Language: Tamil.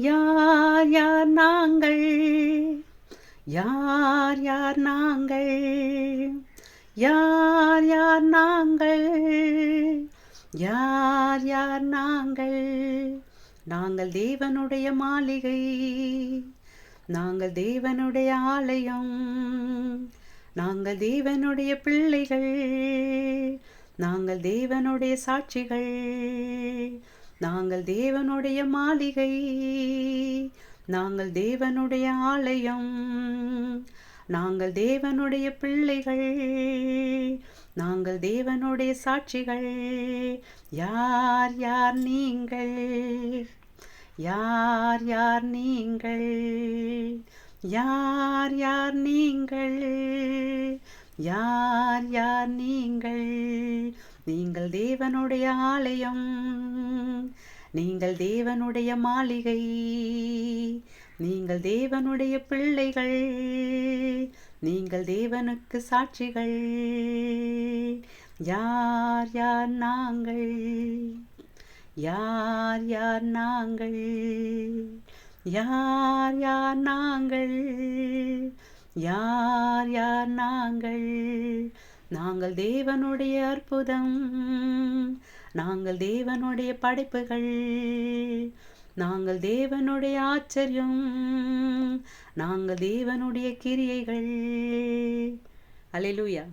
யார் யார் நாங்கள், யார் யார் நாங்கள், யார் யார் நாங்கள், யார் யார் நாங்கள். நாங்கள் தேவனுடைய மாளிகை, நாங்கள் தேவனுடைய ஆலயம், நாங்கள் தேவனுடைய பிள்ளைகள், நாங்கள் தேவனுடைய சாட்சிகள், நாங்கள் தேவனுடைய மாளிகை, நாங்கள் தேவனுடைய ஆலயம், நாங்கள் தேவனுடைய பிள்ளைகள், நாங்கள் தேவனுடைய சாட்சிகள். யார் யார் நீங்கள், யார் யார் நீங்கள், யார் யார் நீங்கள், யார் யார் நீங்கள். நீங்கள் தேவனுடைய ஆலயம், நீங்கள் தேவனுடைய மாளிகை, நீங்கள் தேவனுடைய பிள்ளைகள், நீங்கள் தேவனுக்கு சாட்சிகள். யார் யார் நாங்கள், யார் யார் நாங்கள், யார் யார் நாங்கள், யார் யார் நாங்கள். நாங்கள் தேவனுடைய அற்புதம், நாங்கள் தேவனுடைய படைப்புகள், நாங்கள் தேவனுடைய ஆச்சரியம், நாங்கள் தேவனுடைய கிரியைகள். அல்லேலூயா.